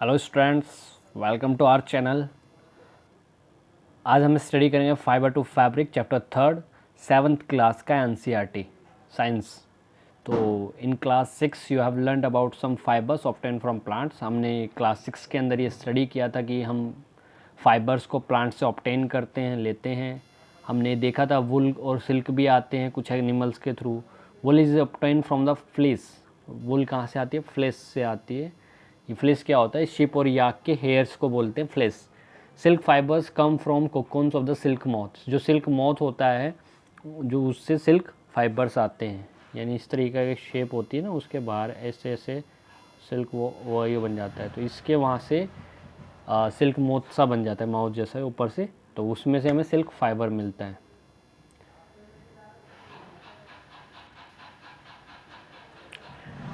Hello students, welcome to our channel. आज हम study करेंगे fibre to fabric chapter 3 7th class का NCERT science. तो in class 6 you have learned about some fibres obtain from plants. हमने class 6 के अंदर ये स्टडी किया था कि हम फाइबर्स को प्लांट से ऑब्टेन करते हैं, लेते हैं। हमने देखा था वुल और सिल्क भी आते हैं कुछ एनिमल्स के through. Wool is obtain from the fleece. Wool कहाँ से आती है? फ्लेस से आती है। ये फ्लेस क्या होता है? शिप और याक के हेयर्स को बोलते हैं fleece. Silk fibres come from cocoons of the silk moth. जो सिल्क मॉथ होता है जो उससे सिल्क फाइबर्स आते हैं, यानी इस तरीके की शेप होती है ना, उसके बाहर ऐसे ऐसे सिल्क वो ये बन जाता है। तो इसके वहाँ से सिल्क मोथ सा बन जाता है, माउथ जैसा ऊपर से। तो उसमें से हमें सिल्क फाइबर मिलता है।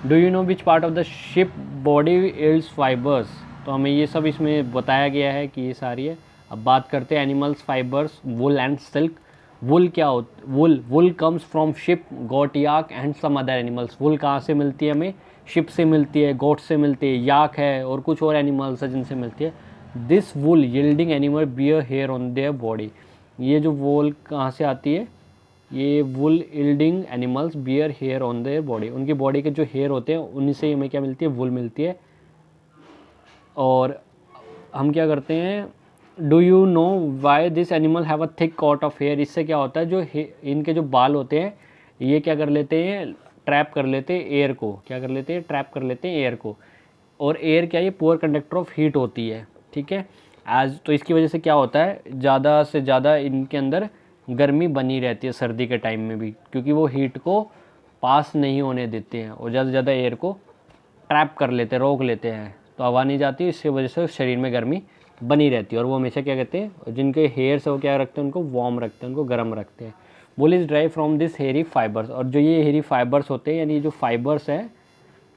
Do you know which part of the ship body yields fibres? तो हमें ये सब इसमें बताया गया है कि ये सारी है। अब बात करते हैं animals fibres, wool and silk. Wool क्या होता? Wool comes from sheep, goat, yak and some other animals. Wool कहाँ से मिलती है हमें? शिप से मिलती है, गोट से मिलती है, याक है और कुछ और एनिमल्स है जिनसे मिलती है। This wool yielding animal bear hair on their body. ये जो वुल कहाँ से आती है? ये wool yielding animals bear hair on their body. उनकी बॉडी के जो हेयर होते हैं उन्हीं से हमें क्या मिलती है? वुल मिलती है। और हम क्या करते हैं? Do you know why this animal have a thick coat of hair? इससे क्या होता है, जो इनके जो बाल होते हैं ये क्या कर लेते हैं? ट्रैप कर लेते हैं एयर को। क्या कर लेते हैं? ट्रैप कर लेते हैं एयर को। और एयर क्या है? ये पुअर कंडक्टर ऑफ हीट होती है, ठीक है। एज तो इसकी वजह से क्या होता है, ज़्यादा से ज़्यादा इनके अंदर गर्मी बनी रहती है सर्दी के टाइम में भी, क्योंकि वो हीट को पास नहीं होने देते हैं और ज़्यादा से ज़्यादा एयर को ट्रैप कर लेते हैं, रोक लेते हैं। तो हवा नहीं जाती, इसकी वजह से शरीर में गर्मी बनी रहती है। और वो हमेशा क्या कहते हैं, जिनके हेयर्स है वो क्या रखते हैं? उनको वार्म रखते हैं, उनको गर्म रखते हैं। Wool is dry from this hairy fibres. और जो ये हेयरी फाइबर्स होते हैं, यानी जो फाइबर्स है,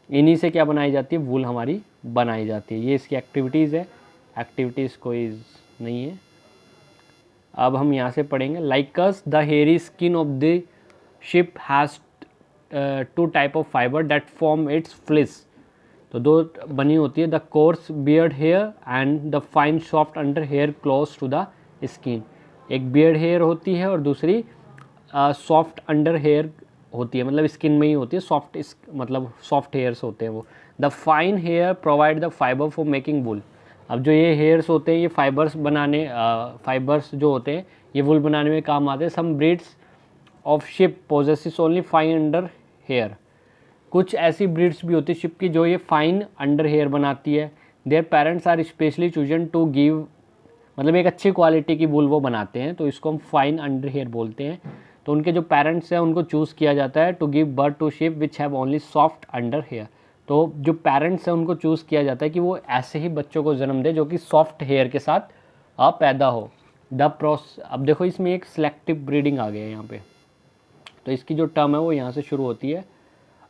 इन्हीं से क्या बनाई जाती है? वूल हमारी बनाई जाती है। ये इसकी एक्टिविटीज़ है। एक्टिविटीज़ कोई नहीं है। अब हम यहाँ से पढ़ेंगे। Likes the hairy skin of the sheep has two type of fibre that form its fleece. तो दो बनी होती है, the coarse beard hair and the fine soft under hair close to the skin. एक बियर्ड हेयर होती है और दूसरी सॉफ्ट अंडर हेयर होती है, मतलब स्किन में ही होती है। सॉफ्ट मतलब सॉफ्ट हेयर्स होते हैं वो। The fine hair provide the fibre for making wool. अब जो ये हेयर्स होते हैं ये फाइबर्स बनाने फाइबर्स जो होते हैं ये वुल बनाने में काम आते हैं। Some breeds of sheep possesses only fine under hair. कुछ ऐसी ब्रीड्स भी होती है शिप की जो ये फाइन अंडर हेयर बनाती है। Their parents are specially chosen to give, मतलब एक अच्छी क्वालिटी की वूल वो बनाते हैं, तो इसको हम फाइन अंडर हेयर बोलते हैं। तो उनके जो पेरेंट्स हैं उनको चूज़ किया जाता है to give birth to sheep which have only soft under hair. तो जो पेरेंट्स हैं उनको चूज़ किया जाता है कि वो ऐसे ही बच्चों को जन्म दे जो कि सॉफ्ट हेयर के साथ पैदा हो। द प्रोसेस, अब देखो इसमें एक सिलेक्टिव ब्रीडिंग आ गया है यहाँ पे। तो इसकी जो टर्म है वो यहाँ से शुरू होती है।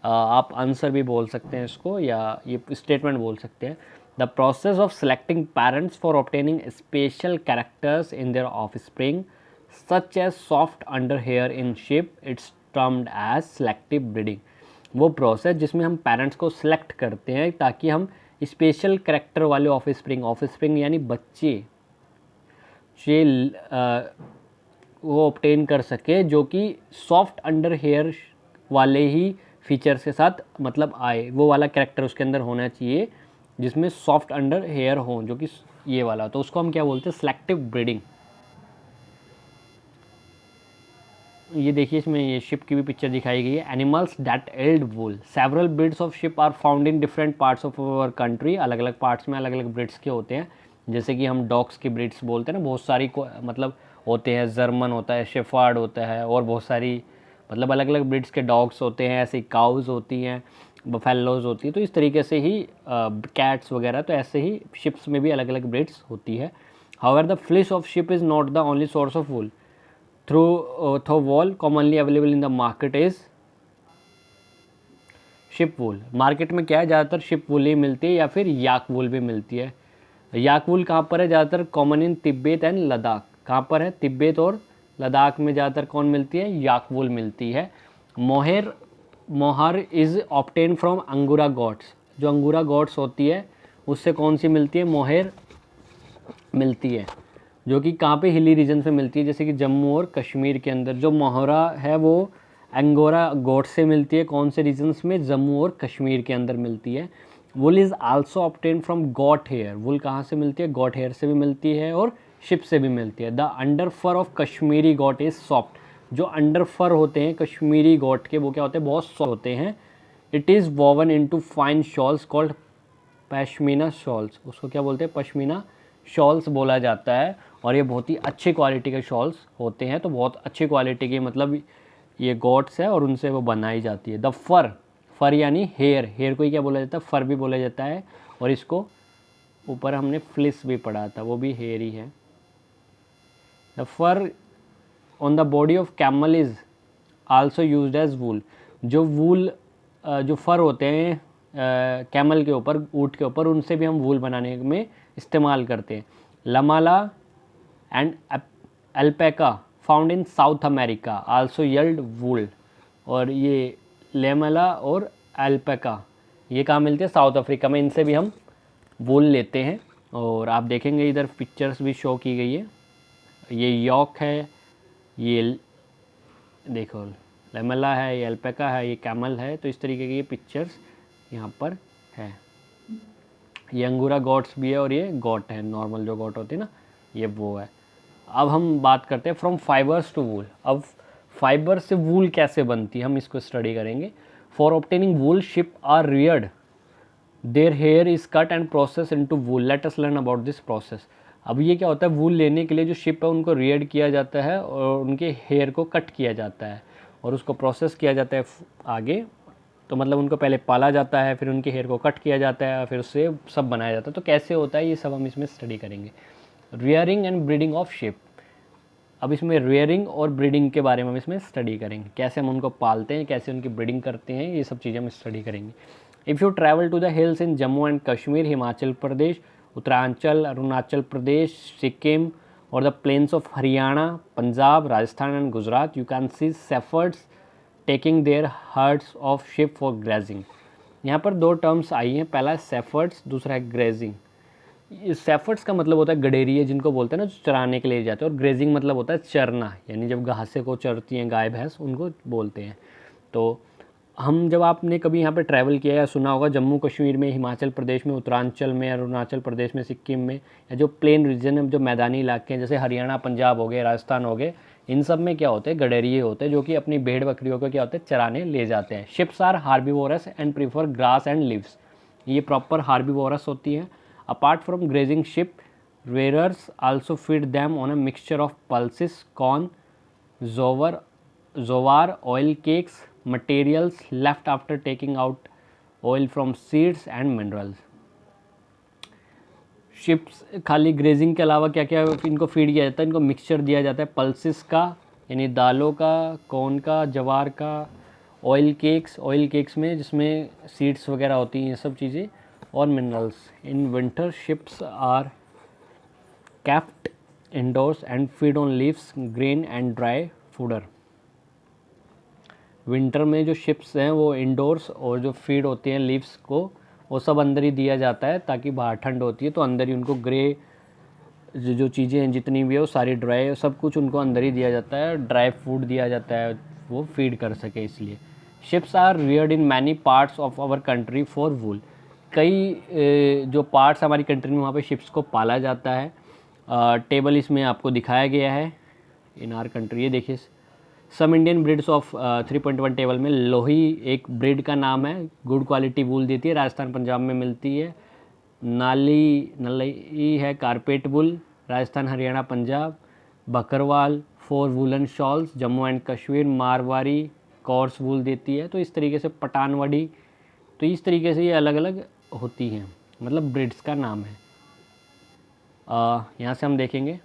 आप आंसर भी बोल सकते हैं इसको, या ये स्टेटमेंट बोल सकते हैं। The process of selecting parents for obtaining special characters in their offspring such as soft under hair in sheep, its termed as selective breeding. वो प्रोसेस जिसमें हम पेरेंट्स को सिलेक्ट करते हैं ताकि हम स्पेशल कैरेक्टर वाले ऑफस्प्रिंग यानी बच्चे जे वो ऑब्टेन कर सके जो कि सॉफ्ट अंडर हेयर वाले ही फीचर्स के साथ मतलब आए। वो वाला कैरेक्टर उसके अंदर होना चाहिए जिसमें सॉफ्ट अंडर हेयर हो, जो कि ये वाला। तो उसको हम क्या बोलते हैं? Selective breeding. ये देखिए इसमें ये शिप की भी पिक्चर दिखाई गई है। Animals that yield wool, several breeds of sheep are found in different parts of our country. अलग अलग पार्ट्स में अलग अलग ब्रीड्स के होते हैं। जैसे कि हम डॉग्स की ब्रीड्स बोलते हैं ना, बहुत सारी मतलब होते हैं। जर्मन होता है, शेफर्ड होता है, और बहुत सारी मतलब अलग अलग ब्रीड्स के डॉग्स होते हैं। ऐसे काउज होती हैं, बफेलोज होती है। तो इस तरीके से ही कैट्स वगैरह, तो ऐसे ही शिप्स में भी अलग अलग ब्रीड्स होती है। However the fleece of ship is not the only source of wool through wall commonly available in the market is ship wool. Market में क्या है? ज़्यादातर शिप वूल ही मिलती है या फिर याक वूल भी मिलती है। याक वूल कहाँ पर है? ज़्यादातर common in Tibet and Ladakh. कहाँ पर है? तिब्बत और लद्दाख में ज़्यादातर कौन मिलती है? याक वूल मिलती है। मोहर इज़ ऑब्टेन फ्रॉम अंगूरा गॉड्स। जो अंगूरा गॉड्स होती है उससे कौन सी मिलती है, मोहेर मिलती है, जो कि कहाँ पे, हिली रीजन पे मिलती है, जैसे कि जम्मू और कश्मीर के अंदर। जो मोहरा है वो एंगोरा गोट से मिलती है, कौन से रीजन्स में, जम्मू और कश्मीर के अंदर मिलती है। Wool is also obtain from goat hair, wool कहाँ से मिलती है, गॉट हेयर से भी मिलती है और शिप से भी मिलती है। The under fur of Kashmiri goat is soft, जो अंडर फर होते हैं कश्मीरी गॉट के, वो क्या होते हैं, बहुत सॉफ्ट होते हैं। It is woven into fine shawls called pashmina shawls, उसको क्या बोलते हैं, पश्मीना शॉल्स बोला जाता है। और ये बहुत ही अच्छी क्वालिटी के शॉल्स होते हैं, तो बहुत अच्छी क्वालिटी के मतलब ये गोट्स है और उनसे वो बनाई जाती है। द फर, फर यानी हेयर, हेयर को ही क्या बोला जाता है, फर भी बोला जाता है। और इसको ऊपर हमने फ्लिस भी पढ़ा था, वो भी हेयर ही है। The fur on the body of camel is also used as wool, जो वूल जो फर होते हैं कैमल के ऊपर, ऊँट के ऊपर, उनसे भी हम वूल बनाने में इस्तेमाल करते हैं। Llama and alpaca found in South America also yield wool, और ये लेमला और अल्पैका ये कहाँ मिलते हैं, साउथ अफ्रीका में, इनसे भी हम वूल लेते हैं। और आप देखेंगे इधर पिक्चर्स भी शो की गई है, ये यॉक है, ये देखो लेमला है, ये अल्पैका है, ये कैमल है, तो इस तरीके की ये पिक्चर्स यहाँ पर है। ये अंगूरा गॉट्स भी है और ये गॉट है, नॉर्मल जो गॉट होती है ना, ये वो है। अब हम बात करते हैं फ्रॉम फाइबर्स टू वूल। अब फाइबर से वूल कैसे बनती है, हम इसको स्टडी करेंगे। For obtaining wool sheep are reared, their hair is cut and process into wool, let us learn about this process. अब ये क्या होता है, वूल लेने के लिए जो शिप है उनको रियर्ड किया जाता है और उनके हेयर को कट किया जाता है और उसको प्रोसेस किया जाता है आगे। तो मतलब उनको पहले पाला जाता है, फिर उनके हेयर को कट किया जाता है, फिर उससे सब बनाया जाता है। तो कैसे होता है ये सब हम इसमें स्टडी करेंगे। Rearing and breeding of ship, अब इसमें रियरिंग और ब्रीडिंग के बारे में हम इसमें स्टडी करेंगे, कैसे हम उनको पालते हैं, कैसे उनकी ब्रीडिंग करते हैं, ये सब चीज़ें हम स्टडी करेंगे। If you travel to the hills in Jammu and Kashmir, Himachal Pradesh, Uttaranchal, Arunachal Pradesh, Sikkim और the plains of Haryana, Punjab, Rajasthan and Gujarat, you can see shepherds taking their herds of sheep for grazing. यहाँ पर दो टर्म्स आई हैं, पहला है शेफर्ड्स, दूसरा है ग्रेजिंग। शेफर्ड्स का मतलब होता है गडेरिए, जिनको बोलते हैं ना, जो चराने के लिए जाते हैं, और ग्रेजिंग मतलब होता है चरना, यानी जब घासे को चरती हैं गाय भैंस, उनको बोलते हैं। तो हम, जब आपने कभी यहाँ पे ट्रैवल किया या सुना होगा, जम्मू कश्मीर में, हिमाचल प्रदेश में, उत्तरांचल में, अरुणाचल प्रदेश में, सिक्किम में, या जो प्लेन रीजन है, जो मैदानी इलाके हैं, जैसे हरियाणा, पंजाब हो गए, राजस्थान हो गए, इन सब में क्या होते हैं, गडेरिए होते हैं, जो कि अपनी भेड़ बकरियों को क्या होते हैं, चराने ले जाते हैं। Sheeps are herbivorous and prefer grass and leaves, ये प्रॉपर हार्बीवोरस होती हैं। Apart from grazing sheep, rearers also feed them on a mixture of pulses, corn, jowar, oil cakes, materials left after taking out oil from seeds and minerals। Ships खाली grazing के अलावा क्या क्या इनको feed किया जाता है, इनको मिक्सचर दिया जाता है पल्सिस का, यानी दालों का, कॉर्न का, जवार का, ऑयल केक्स में जिसमें सीड्स वगैरह होती हैं, ये सब चीज़ें, और minerals. In winter sheeps are kept indoors and feed on leaves, grain and dry fodder। Winter में जो शिप्स हैं वो इंडोर्स, और जो फीड होती हैं लीव्स को, वो सब अंदर ही दिया जाता है, ताकि बाहर ठंड होती है तो अंदर ही उनको ग्रे जो चीज़ें हैं जितनी भी है वो सारी ड्राई, सब कुछ उनको अंदर ही दिया जाता है, ड्राई फूड दिया जाता है, वो फीड कर सके इसलिए। Sheeps are reared in many parts of our country for wool, कई जो पार्ट्स हमारी कंट्री में, वहाँ पे शिप्स को पाला जाता है। टेबल इसमें आपको दिखाया गया है इन आर कंट्री, ये देखिए। Some Indian breeds of 3.1 table में लोही एक ब्रीड का नाम है, गुड क्वालिटी वूल देती है, राजस्थान पंजाब में मिलती है। नलई है carpet wool, Rajasthan Haryana Punjab. Bakharwal for woollen shawls, Jammu and Kashmir. Marwari coarse wool देती है। तो इस तरीके से पठानवाड़ी, तो इस तरीके से ये अलग अलग होती हैं, मतलब ब्रीड्स का नाम है। यहाँ से हम देखेंगे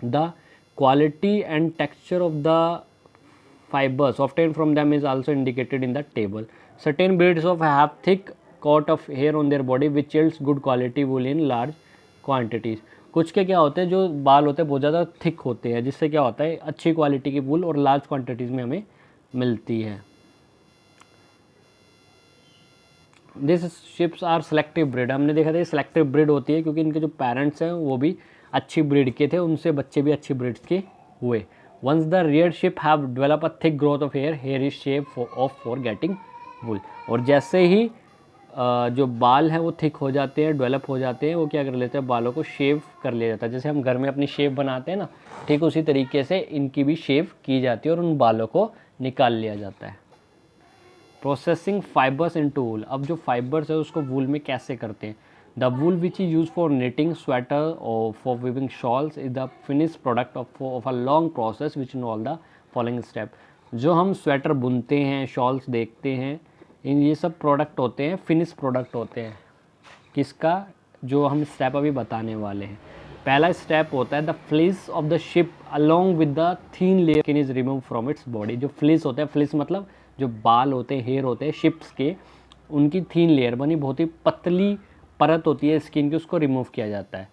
the quality and texture of the fibers obtained from them is also indicated in the table. Certain breeds of have thick coat of hair on their body which yields good quality wool in large quantities। कुछ के क्या होते हैं, जो बाल होते हैं बहुत ज़्यादा थिक होते हैं, जिससे क्या होता है अच्छी क्वालिटी की वूल और लार्ज क्वांटिटीज़ में हमें मिलती है। This sheeps are selective breed, हमने देखा था ये सेलेक्टिव ब्रीड होती है क्योंकि इनके जो पेरेंट्स हैं वो भी अच्छी ब्रीड के थे, उनसे बच्चे भी अच्छी ब्रीड के हुए। Once the reared sheep have develop a thick growth of hair, hair is shaved off for getting wool. और जैसे ही जो बाल हैं वो थिक हो जाते हैं, डेवलप हो जाते हैं, वो क्या कर लेते हैं, बालों को शेव कर लिया जाता है। जैसे हम घर में अपनी शेव बनाते हैं ना, ठीक उसी तरीके से इनकी भी शेव की जाती है और उन बालों को निकाल लिया जाता है। प्रोसेसिंग फाइबर्स इनटू वूल, अब जो फाइबर्स है उसको वूल में कैसे करते हैं। The wool which is use for knitting sweater और for weaving shawls is the finish product of a long process which in all the following step. जो हम स्वेटर बुनते हैं, शॉल्स देखते हैं, इन ये सब प्रोडक्ट होते हैं, फिनिश प्रोडक्ट होते हैं किसका, जो हम स्टेप अभी बताने वाले हैं। पहला स्टेप होता है the fleece of the ship along with the thin layer skin is remove from its body. जो फ्लीस होता है, फ्लीस मतलब जो बाल होते हैं, हेयर होते हैं शिप्स के, उनकी थीन लेयर बनी बहुत ही पतली परत होती है स्किन की, उसको रिमूव किया जाता है।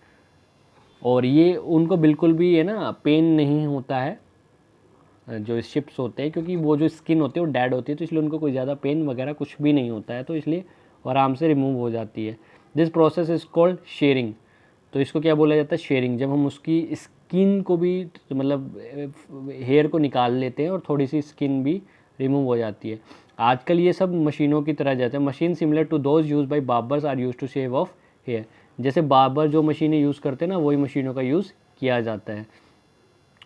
और ये उनको बिल्कुल भी है ना पेन नहीं होता है जो शिप्स होते हैं, क्योंकि वो जो स्किन होती है वो डेड होती है, तो इसलिए उनको कोई ज़्यादा पेन वगैरह कुछ भी नहीं होता है, तो इसलिए आराम से रिमूव हो जाती है। This process is called sharing. तो इसको क्या बोला जाता है, शेयरिंग। जब हम उसकी स्किन को भी मतलब हेयर को निकाल लेते हैं और थोड़ी सी स्किन भी रिमूव हो जाती है। आजकल ये सब मशीनों की तरह जाते हैं। Machine similar to those use by barbers are use to shave off hair. जैसे बार्बर जो मशीनें यूज़ करते हैं ना, वही मशीनों का यूज़ किया जाता है।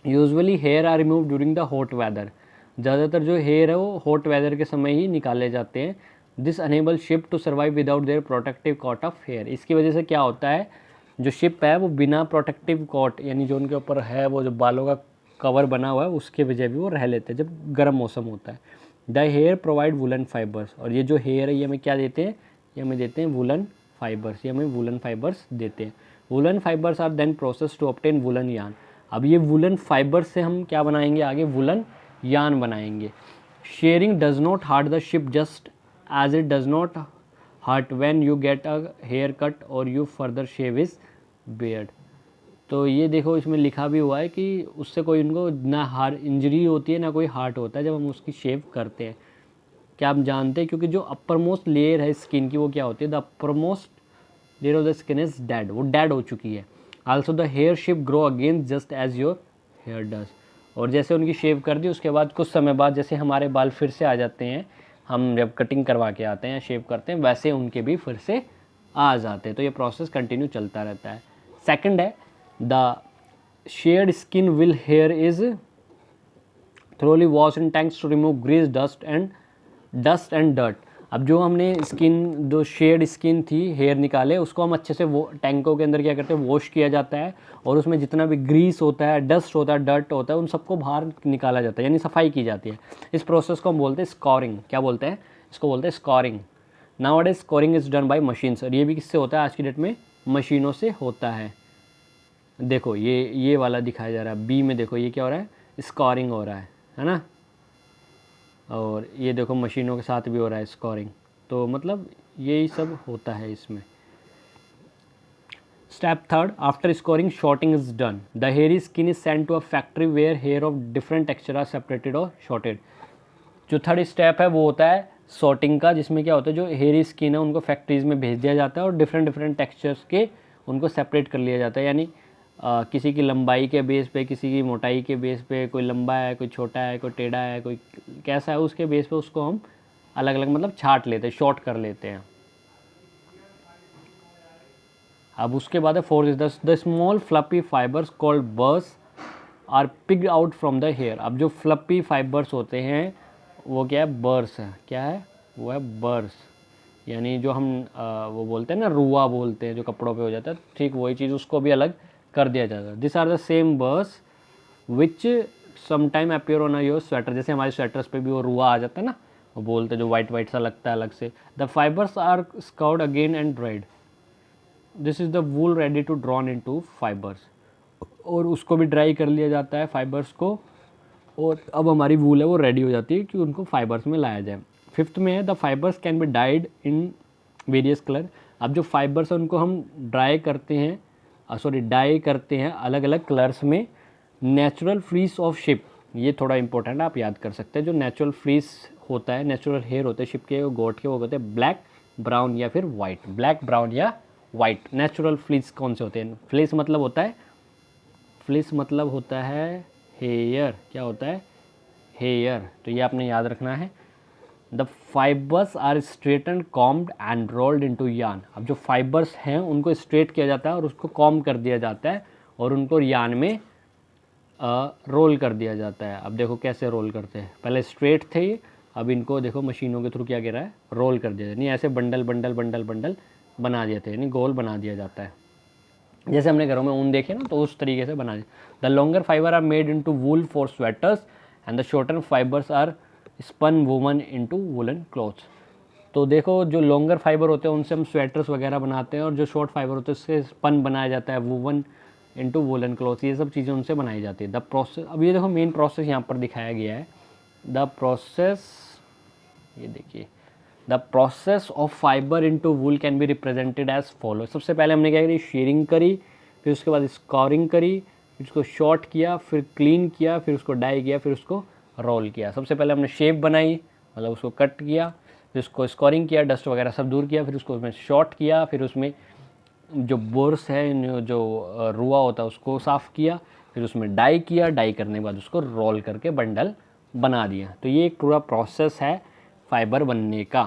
Usually hair are remove during the hot weather. ज़्यादातर जो हेयर है वो हॉट वेदर के समय ही निकाले जाते हैं। This enable sheep to survive without their protective coat of hair. इसकी वजह से क्या होता है, जो शिप है वो बिना प्रोटेक्टिव कॉट, यानी जो उनके ऊपर है वो जो बालों का कवर बना हुआ है, उसके वजह भी वो रह लेते हैं जब गर्म मौसम होता है। The hair provide woollen fibres. और ये जो हेयर है ये हमें क्या देते हैं, ये हमें देते हैं वुलन फाइबर्स। ये हमें वुलन फाइबर्स देते हैं। Woollen fibres are then process to obtain woollen yarn. अब ये वुलन फाइबर से हम क्या बनाएंगे, आगे वुलन यार्न बनाएंगे। Shearing does not hurt the sheep just as it does not hurt when you get a hair cut और you father shave his beard. तो ये देखो इसमें लिखा भी हुआ है कि उससे कोई उनको ना हार इंजरी होती है ना कोई हार्ट होता है जब हम उसकी शेव करते हैं। क्या आप जानते हैं, क्योंकि जो अपर मोस्ट लेयर है स्किन की वो क्या होती है, the upper most layer of the skin is dead, वो डेड हो चुकी है। Also the hair sheep grow again just as your hair does. और जैसे उनकी शेव कर दी उसके बाद कुछ समय बाद जैसे हमारे बाल फिर से आ जाते हैं, हम जब कटिंग करवा के आते हैं, शेव करते हैं, वैसे उनके भी फिर से आ जाते हैं। तो ये प्रोसेस कंटिन्यू चलता रहता है। सेकंड है the sheared skin with hair is thoroughly wash in tanks to remove grease dust and dirt. अब जो हमने स्किन, जो शेयर्ड स्किन थी, हेयर निकाले, उसको हम अच्छे से वो टैंकों के अंदर क्या करते हैं, वॉश किया जाता है और उसमें जितना भी ग्रीस होता है, डस्ट होता है, डर्ट होता है, उन सबको बाहर निकाला जाता है, यानी सफाई की जाती है। इस प्रोसेस को हम बोलते हैं स्कोरिंग। क्या बोलते हैं, इसको बोलते हैं scoring. Now days scoring is done by machines. और ये भी किससे होता है, आज की डेट में मशीनों से होता है। देखो ये वाला दिखाया जा रहा है बी में, देखो ये क्या हो रहा है, स्कोरिंग हो रहा है ना। और ये देखो मशीनों के साथ भी हो रहा है स्कोरिंग। तो मतलब यही सब होता है इसमें। Step third, after scouring sorting is done. The hairy skin is sent to a factory where hair of different texture are separated और शॉर्टेड। जो थर्ड स्टेप है वो होता है सॉर्टिंग का, जिसमें क्या होता है, जो हेयरी स्किन है उनको फैक्ट्रीज में भेज दिया जाता है और डिफरेंट डिफरेंट टेक्सचर्स के उनको सेपरेट कर लिया जाता है। यानी किसी की लंबाई के बेस पे, किसी की मोटाई के बेस पे, कोई लंबा है, कोई छोटा है, कोई टेढ़ा है, कोई कैसा है, उसके बेस पे उसको हम अलग अलग मतलब छाट लेते हैं, शॉर्ट कर लेते हैं। अब उसके बाद है fourth, the small fluffy fibres called burrs are picked out from the hair. अब जो फ्लपी फाइबर्स होते हैं वो क्या है, बर्स है। क्या है, वो है बर्स। यानी जो हम वो बोलते हैं ना, रुआ बोलते हैं, जो कपड़ों पे हो जाता है, ठीक वही चीज़, उसको भी अलग कर दिया जाता है। This are the same burrs which sometime appear on your sweater. जैसे हमारे स्वेटर्स पे भी वो रुआ आ जाता है ना, वो बोलते हैं, जो वाइट वाइट सा लगता है अलग से। The fibres are scoured again and dried. This is the wool ready to drawn into fibres. और उसको भी ड्राई कर लिया जाता है फाइबर्स को, और अब हमारी वूल है वो रेडी हो जाती है कि उनको फाइबर्स में लाया जाए। फिफ्थ में है the fibres can be died in various colour. अब जो फाइबर्स है उनको हम ड्राई करते हैं, डाई करते हैं अलग अलग कलर्स में। नेचुरल फ्रीज ऑफ शिप, ये थोड़ा इंपॉर्टेंट आप याद कर सकते हैं। जो नेचुरल फ्रीज होता है, नेचुरल हेयर होते हैं शिप के, गोट के, वो होते हैं ब्लैक, ब्राउन या फिर वाइट। ब्लैक, ब्राउन या वाइट। नेचुरल फ्लीस कौन से होते हैं? फ्लीस मतलब होता है, फ्लीस मतलब होता है हेयर। क्या होता है? हेयर। तो ये आपने याद रखना है। The fibres are straighten, combed and rolled into yarn. अब जो फाइबर्स हैं उनको स्ट्रेट किया जाता है और उसको कॉम्ब कर दिया जाता है और उनको यार्न में रोल कर दिया जाता है। अब देखो कैसे रोल करते हैं, पहले स्ट्रेट थे ये, अब इनको देखो मशीनों के थ्रू क्या कह रहा है, रोल कर दिया जाता है। नहीं, ऐसे बंडल बंडल बंडल बंडल बना दिए थे, यानी गोल बना दिया जाता है। जैसे हमने घरों में ऊन देखे ना, तो उस तरीके से बना दिया। The longer fibre are made into wool for sweaters and the shorter fibres are spun woven into woollen clothes. तो देखो जो लॉन्गर फाइबर होते हैं उनसे हम स्वेटर्स वगैरह बनाते हैं, और जो शॉर्ट फाइबर होते हैं उससे स्पन बनाया जाता है, वूवन इनटू वुलन क्लॉथ, ये सब चीज़ें उनसे बनाई जाती है। द प्रोसेस, अब ये देखो मेन प्रोसेस यहाँ पर दिखाया गया है। द प्रोसेस, ये देखिए, the process of fibre into wool can be represented as follow. सबसे पहले हमने क्या करी, शेयरिंग करी, फिर उसके बाद स्कोरिंग करी, फिर उसको शॉर्ट किया, फिर क्लीन किया, फिर उसको डाई किया, फिर उसको रोल किया। सबसे पहले हमने शेप बनाई, मतलब उसको कट किया, फिर उसको स्कोरिंग किया, डस्ट वगैरह सब दूर किया, फिर उसको उसमें शॉर्ट किया, फिर उसमें जो बोर्स है, जो रुआ होता है उसको साफ़ किया, फिर उसमें डाई किया, डाई करने के बाद उसको रोल करके बंडल बना दिया। तो ये एक पूरा प्रोसेस है फाइबर बनने का,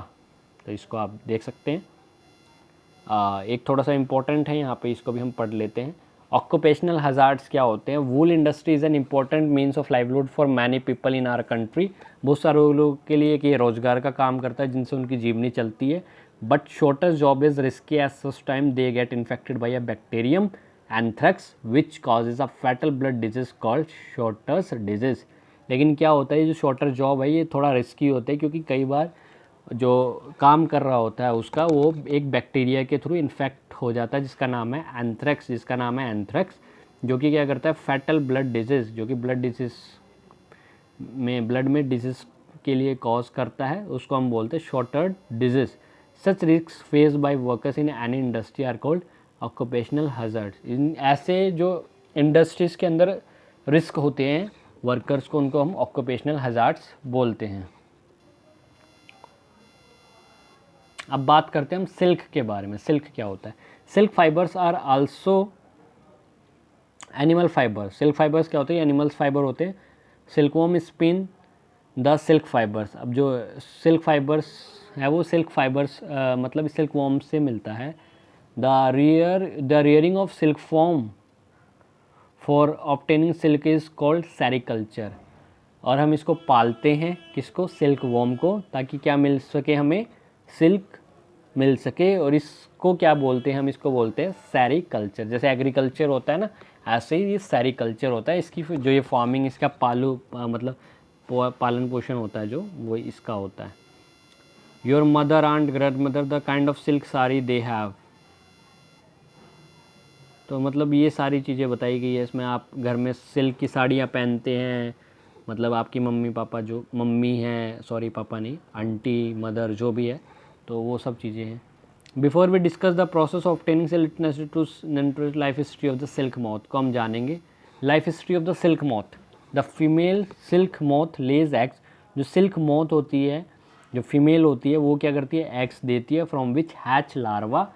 तो इसको आप देख सकते हैं। एक थोड़ा सा इम्पोर्टेंट है यहाँ पे, इसको भी हम पढ़ लेते हैं। ऑक्यूपेशनल हजार्ड्स क्या होते हैं? Wool industry is an important means of livelihood for many people in our country. बहुत सारे लोगों के लिए कि ये रोज़गार का काम करता है जिनसे उनकी जीवनी चलती है। But sorter job is risky as such time they get infected by a bacterium anthrax which causes a fatal blood disease called sorters disease. लेकिन क्या होता है, जो शॉर्टर जॉब है ये थोड़ा रिस्की होता है, क्योंकि कई बार जो काम कर रहा होता है उसका वो एक बैक्टीरिया के थ्रू इन्फेक्ट हो जाता है जिसका नाम है एंथ्रेक्स, जो कि क्या करता है, फैटल ब्लड डिजीज़, जो कि ब्लड डिजीज़ में, ब्लड में डिजीज़ के लिए कॉज करता है, उसको हम बोलते हैं sorter disease. Such risk face by workers in any industry are called occupational hazards. इन ऐसे जो इंडस्ट्रीज़ के अंदर रिस्क होते हैं वर्कर्स को, उनको हम ऑक्यूपेशनल हजार्ड्स बोलते हैं। अब बात करते हैं हम सिल्क के बारे में। सिल्क क्या होता है? Silk fibres are also animal fibre. Silk fibres क्या होते हैं? एनिमल्स फाइबर होते हैं। Silkworm spin the silk fibres. अब जो सिल्क फाइबर्स है वो सिल्क फाइबर्स मतलब सिल्कवॉर्म से मिलता है। The rearing of silkworm for obtaining silk is called sericulture. और हम इसको पालते हैं, किसको? सिल्कवॉर्म को, ताकि क्या मिल सके, हमें सिल्क मिल सके। और इसको क्या बोलते हैं? हम इसको बोलते हैं सेरिकल्चर। जैसे एग्रीकल्चर होता है ना, ऐसे ही ये सेरिकल्चर होता है। इसकी जो ये फार्मिंग, इसका मतलब पालन पोषण होता है जो, वो इसका होता है। Your mother and grand mother the kind of silk sari they have. तो मतलब ये सारी चीज़ें बताई गई है इसमें। आप घर में सिल्क की साड़ियाँ पहनते हैं, मतलब आपकी मम्मी पापा, जो मम्मी हैं, सॉरी पापा नहीं, आंटी, मदर, जो भी है, तो वो सब चीज़ें हैं। Before we discuss the process of obtaining silk to life history of the silk moth को हम जानेंगे। Life history of the silk moth. The female silk moth lays eggs. जो सिल्क मॉथ होती है, जो फीमेल होती है, वो क्या करती है? एग्स देती है, फ्रॉम विच हैच लार्वा।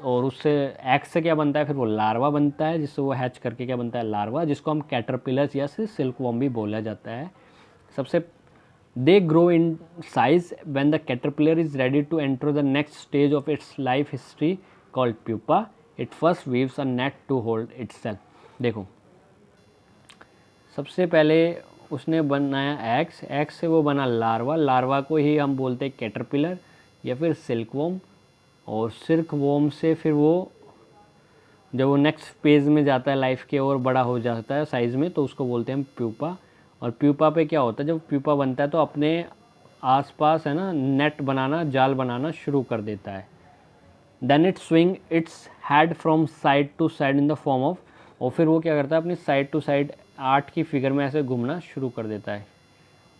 और उससे एग से क्या बनता है? फिर वो लार्वा बनता है, जिससे वो हैच करके क्या बनता है? लार्वा, जिसको हम कैटरपिलर्स या सिल्कवॉर्म भी बोला जाता है। सबसे they grow in size when the caterpillar is ready to enter the next stage of its life history called pupa. It first weaves a net to hold itself. देखो, सबसे पहले उसने बनाया एग्स, एग्स से वो बना लार्वा, लार्वा को ही हम बोलते हैं कैटरपिलर या फिर सिल्कवॉर्म। और सिल्कवॉर्म से फिर वो जब वो नेक्स्ट फेज़ में जाता है लाइफ के, और बड़ा हो जाता है साइज़ में, तो उसको बोलते हैं हम प्यूपा। और प्यूपा पे क्या होता है? जब प्यूपा बनता है तो अपने आसपास है ना नेट बनाना, जाल बनाना शुरू कर देता है। Then it swing its head from side to side in the form of, और फिर वो क्या करता है? अपनी साइड टू साइड आर्ट की फिगर में ऐसे घूमना शुरू कर देता है।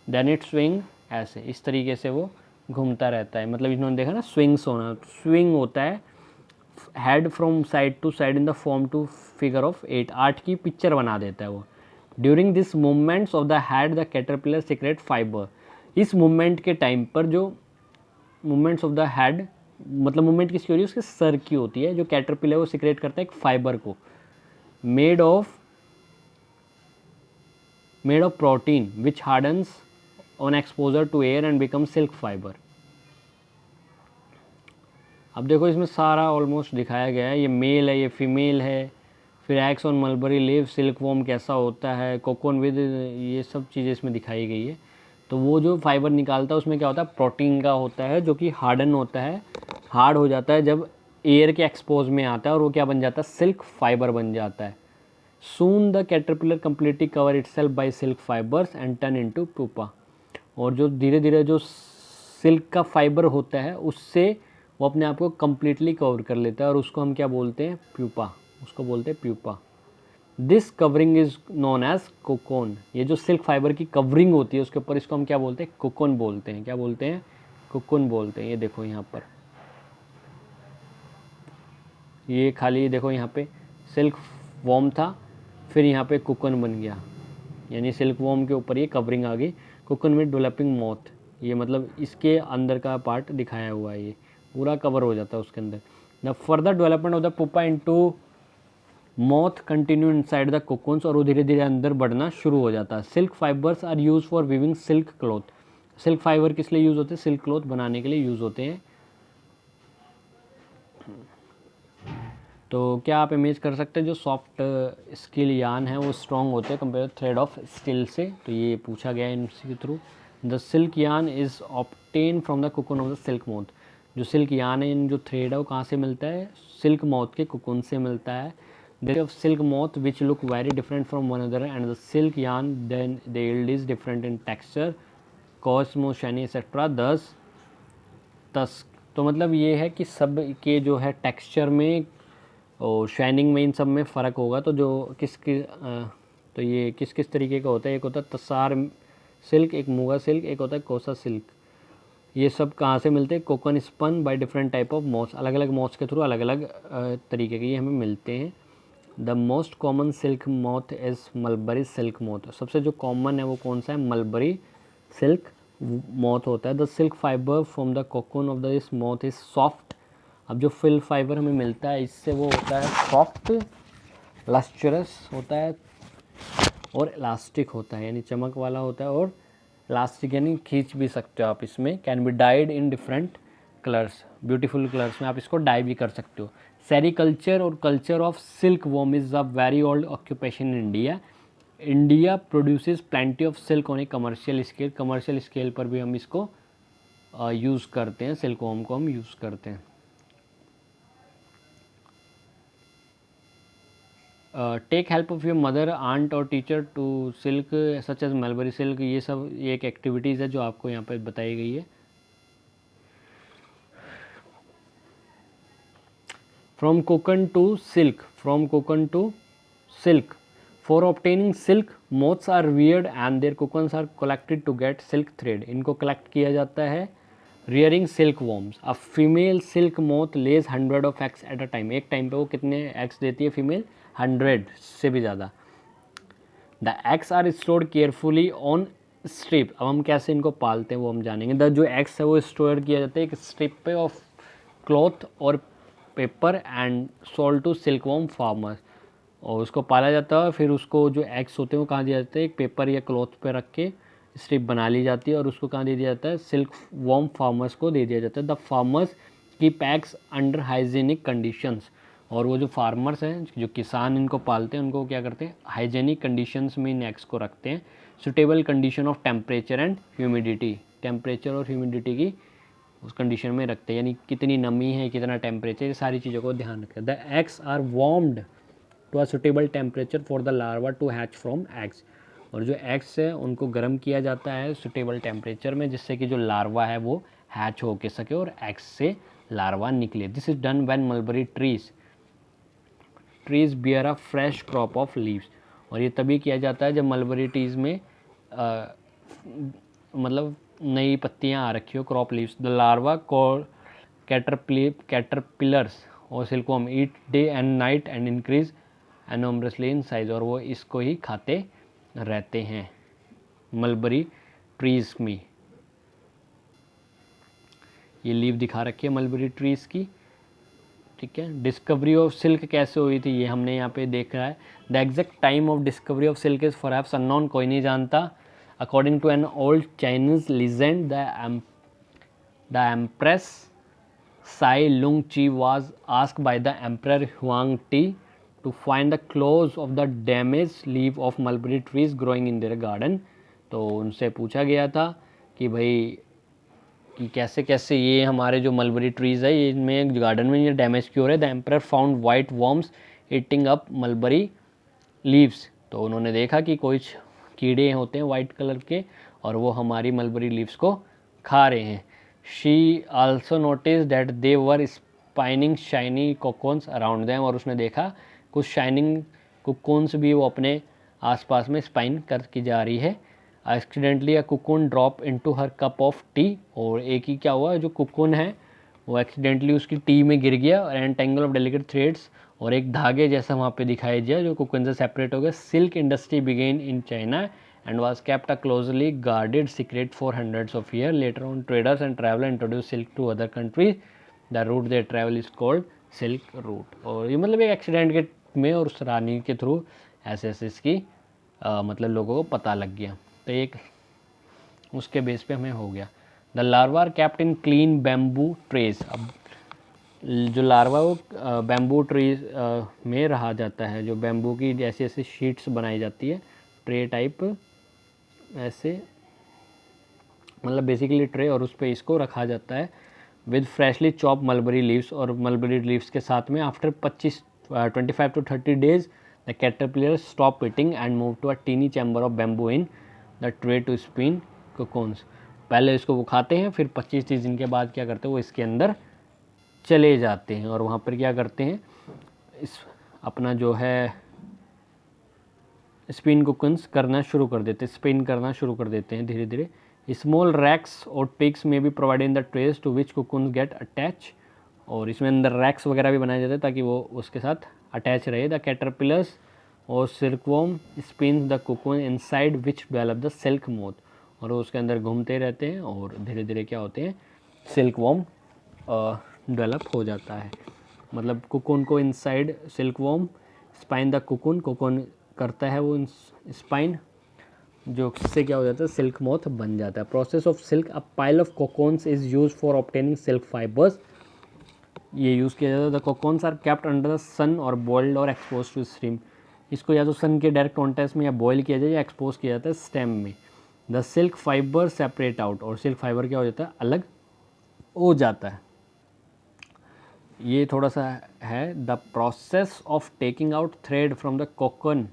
देन इट स्विंग, ऐसे इस तरीके से वो घूमता रहता है। मतलब इन्होंने देखा ना स्विंग्स होना, स्विंग होता है head from side to side in the form to figure of 8, 8 की पिक्चर बना देता है वो। During this movements of the head the caterpillar secrete fibre. इस मूवमेंट के टाइम पर जो मूवमेंट्स ऑफ द हेड, मतलब मूवमेंट किसकी हो रही है, उसके सर की होती है। जो कैटरपिलर वो सिक्रेट करता है एक फाइबर को made of protein which hardens on exposure to air and become silk fibre. अब देखो इसमें सारा ऑलमोस्ट दिखाया गया है, ये मेल है, ये फीमेल है, फिर x on mulberry leave, silk worm कैसा होता है, कोकोन विद, ये सब चीज़ें इसमें दिखाई गई है। तो वो जो फाइबर निकालता है उसमें क्या होता है, प्रोटीन का होता है, जो कि हार्डन होता है, हार्ड हो जाता है जब एयर के एक्सपोज में आता है, और वो क्या बन जाता है, सिल्क फाइबर बन जाता है। Soon the caterpillar completely cover itself by silk fibres and turn into pupa. और जो धीरे धीरे जो सिल्क का फाइबर होता है उससे वो अपने आप को कम्प्लीटली कवर कर लेता है, और उसको हम क्या बोलते हैं, प्यूपा, उसको बोलते हैं pupa. This covering is known as cocoon. ये जो सिल्क फाइबर की कवरिंग होती है उसके ऊपर, इसको हम क्या बोलते हैं, कोकोन बोलते हैं। क्या बोलते हैं, कोकोन बोलते हैं। ये देखो यहाँ पर, ये खाली देखो यहाँ पे सिल्क वॉर्म था, फिर यहाँ पे कोकोन बन गया, यानी सिल्क वॉर्म के ऊपर ये कवरिंग आ गई। कोकोन विद डेवलपिंग मॉथ, ये मतलब इसके अंदर का पार्ट दिखाया हुआ है, ये पूरा कवर हो जाता है उसके अंदर। The further development of the pupa into moth continue inside the cocoons, और वो धीरे धीरे अंदर बढ़ना शुरू हो जाता है। Silk fibres are use for weaving silk cloth. Silk fibre किस लिए यूज़ होते हैं, सिल्क क्लॉथ बनाने के लिए यूज़ होते हैं। तो क्या आप इमेज कर सकते हैं, जो सॉफ्ट स्किल यान है वो स्ट्रॉन्ग होते हैं कंपेयर थ्रेड ऑफ स्टील से। तो ये पूछा गया है इनके के थ्रू। द सिल्क यान is obtain from the cocoon of the silk moth. जो सिल्क यान है, इन जो थ्रेड है वो कहाँ से मिलता है, सिल्क मोथ के कोकोन से मिलता है। There of silk moth which look very different from one other, and the silk yarn then the yield is different in texture, cosmo, shiny etcetera, दस तस्क। तो मतलब ये है कि सब के जो है टेक्सचर में और शाइनिंग में, इन सब में फ़र्क होगा। तो जो तो ये किस किस तरीके का होता है, एक होता है तसार सिल्क, एक मूगा सिल्क, एक होता है कोसा सिल्क। ये सब कहाँ से मिलते हैं, cocoon spun by different type of moths, अलग अलग मॉस के थ्रू अलग अलग तरीके के ये हमें मिलते हैं। The most common silk moth is mulberry silk moth. सबसे जो कॉमन है वो कौन सा है, मलबरी सिल्क मॉथ होता है। The silk fibre from the cocoon of this moth is soft. अब जो फिल फाइबर हमें मिलता है इससे वो होता है सॉफ्ट, लस्चरस होता है और इलास्टिक होता है, यानी चमक वाला होता है, और इलास्टिक यानी खींच भी सकते हो आप इसमें। Can be died in different colours, beautiful colours में आप इसको डाई भी कर सकते हो। सेरीकल्चर और culture of silk worm is a very old occupation in India. India produces plenty of silk on A commercial scale. Commercial scale पर भी हम इसको यूज़ करते हैं, सिल्क वॉर्म को हम यूज़ करते हैं। Take help of your mother, aunt और teacher to silk such as mulberry silk. ये सब ये एक एक्टिविटीज़ है जो आपको यहाँ पर बताई गई है। From cocoon to silk, from cocoon to silk, for obtaining silk moths are reared and their cocoons are collected to get silk thread. इनको कलेक्ट किया जाता है rearing silk worms. A female silk moth lays 100 of eggs at a time. एक time पे वो कितने eggs देती है फीमेल, 100 से भी ज़्यादा। The eggs are stored carefully on strip. अब हम कैसे इनको पालते हैं वो हम जानेंगे। द जो एग्स है वो स्टोर किया जाता है एक स्ट्रिप पे ऑफ क्लॉथ और paper and sold to silk worm farmers. और उसको पाला जाता है, फिर उसको जो एग्स होते हैं वो कहाँ दिया जाता है, एक पेपर या क्लॉथ पे रख के स्ट्रिप बना ली जाती है, और उसको कहाँ दे दिया जाता है, सिल्क वॉर्म फार्मर्स को दे दिया जाता है। The farmers keep eggs under hygienic conditions. और वो जो फार्मर्स हैं, जो किसान इनको पालते हैं, उनको क्या करते हैं, हाइजीनिक कंडीशंस में इन एग्स को रखते हैं। Suitable condition of temperature and humidity, temperature और ह्यूमिडिटी की उस कंडीशन में रखते हैं, यानी कितनी नमी है, कितना टेम्परेचर, ये सारी चीज़ों को ध्यान रखें। The eggs are warmed to a suitable temperature for the larva to hatch from eggs. और जो एग्स है उनको गर्म किया जाता है सुटेबल टेम्परेचर में, जिससे कि जो लार्वा है वो हैच हो के सके और एग्स से लार्वा निकले। This is done when mulberry trees bear a fresh crop of leaves. और ये तभी किया जाता है जब मलबरी ट्रीज में मतलब नई पत्तियां आ रखी हो, crop leaves. The larva call caterpillars और silkworm eat day and night and increase enormously in size. और वो इसको ही खाते रहते हैं मलबरी ट्रीज में। ये लीव दिखा रखी है मलबरी ट्रीज़ की, ठीक है। डिस्कवरी ऑफ सिल्क कैसे हुई थी ये हमने यहाँ पे देख रहा है। The exact time of discovery of silk is perhaps unknown, कोई नहीं जानता। According to an old Chinese legend the empress Sai Lung Chi was asked by the Emperor Huang Ti to find the close of the damaged leaf of mulberry trees growing in their garden। तो उनसे पूछा गया था कि भाई कि कैसे कैसे ये हमारे जो मलबरी ट्रीज़ है ये इनमें गार्डन में ये डैमेज क्यों हो रहा है। The emperor found white worms eating up mulberry leaves. तो उन्होंने देखा कि कुछ कीड़े होते हैं वाइट कलर के और वो हमारी मलबरी लीव्स को खा रहे हैं। She also notice that they were spinning shiny cocoons around them, और उसने देखा कुछ शाइनिंग कोकोन्स भी वो अपने आसपास में स्पाइन करके जा रही है। Accidentally a cocoon drop into her cup of T, और एक ही क्या हुआ जो कुकुन है वो एक्सीडेंटली उसकी टी में गिर गया और एंटेंगल ऑफ डेलिकेट थ्रेड्स, और एक धागे जैसा वहाँ पे दिखाई दिया जो कुकुन से सेपरेट हो गया। Silk industry began in China and was kept a closely guarded secret for hundreds of years. Later on, traders and travelers introduced silk to other countries. The route they travel is called silk route। और ये मतलब एक accident के में और उस रानी के through ऐसे ऐसे इसकी मतलब लोगों को पता लग गया। तो एक उसके बेस पे हमें हो गया। The larva are kept in clean bamboo trays. अब जो लार्वा वो बैम्बू ट्रीज में रहा जाता है, जो बैम्बू की ऐसी ऐसी शीट्स बनाई जाती है ट्रे टाइप ऐसे, मतलब बेसिकली ट्रे, और उस पर इसको रखा जाता है with freshly chop mulberry leaves, और मलबरी लीव्स के साथ में after 25 to 30 days the caterpillar stop eating and move to a tiny chamber of bamboo in the tray to spin cocoons. पहले इसको वो खाते हैं, फिर 25-30 दिन के बाद क्या करते हैं वो इसके अंदर चले जाते हैं और वहाँ पर क्या करते हैं इस अपना जो है स्पिन कोकन्स करना शुरू कर देते हैं, स्पिन करना शुरू कर देते हैं धीरे धीरे। स्मॉल रैक्स और पिक्स में भी provide in the trays to which cocoons get attach, और इसमें अंदर रैक्स वगैरह भी बनाए जाते हैं ताकि वो उसके साथ अटैच रहे। द कैटरपिलर्स और silkworm spin the cocoon inside which develop the silk moth, और वो उसके अंदर घूमते रहते हैं और धीरे धीरे क्या होते हैं सिल्कवॉर्म डेवलप हो जाता है। मतलब कोकन को inside silkworm spin the cocoon करता है वो स्पाइन, जो उससे क्या हो जाता है सिल्क मोथ बन जाता है। Process of silk a pile of cocoons is use for obtaining silk fibres. ये यूज़ किया जाता है। The cocoons are kept under the sun और बॉइल्ड और एक्सपोज टू स्टीम। इसको या तो सन के डायरेक्ट कॉन्टेक्ट में या बॉयल किया जाए या एक्सपोज किया जाता है स्टेम में। The silk fibre separate out, और सिल्क फाइबर क्या हो जाता है अलग हो जाता है। ये थोड़ा सा है। The process of taking out thread from the cocoon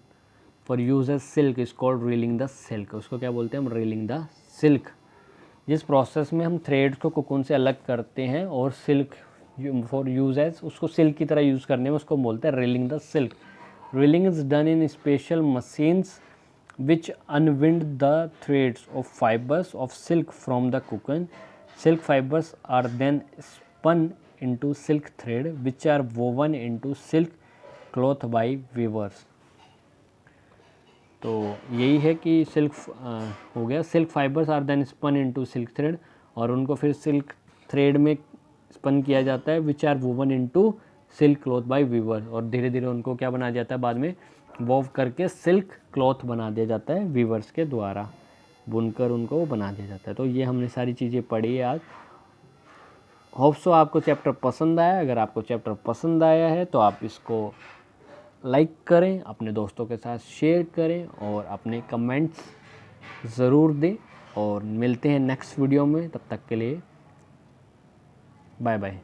for use as silk is called reeling the silk. उसको क्या बोलते हैं हम रीलिंग द सिल्क। जिस प्रोसेस में हम थ्रेड को कोकून से अलग करते हैं और सिल्क फॉर यूज एज उसको सिल्क की तरह यूज़ करने में उसको बोलते हैं reeling the silk. Reeling is done in special machines which unwind the threads of fibres of silk from the cocoon. Silk fibres are then spun into silk thread which are woven into silk cloth by weavers। तो यही है कि silk हो गया। Silk fibres are then spun into silk thread, और उनको फिर silk thread में स्पन किया जाता है which are woven into silk cloth by weaver, और धीरे धीरे उनको क्या बनाया जाता है बाद में वोव करके सिल्क क्लॉथ बना दिया जाता है वीवर्स के द्वारा, बुनकर उनको बना दिया जाता है। तो ये हमने सारी चीज़ें पढ़ी है आज। होप सो आपको चैप्टर पसंद आया। अगर आपको चैप्टर पसंद आया है तो आप इसको लाइक करें, अपने दोस्तों के साथ शेयर करें और अपने कमेंट्स ज़रूर दें, और मिलते हैं नेक्स्ट वीडियो में। तब तक के लिए बाय बाय।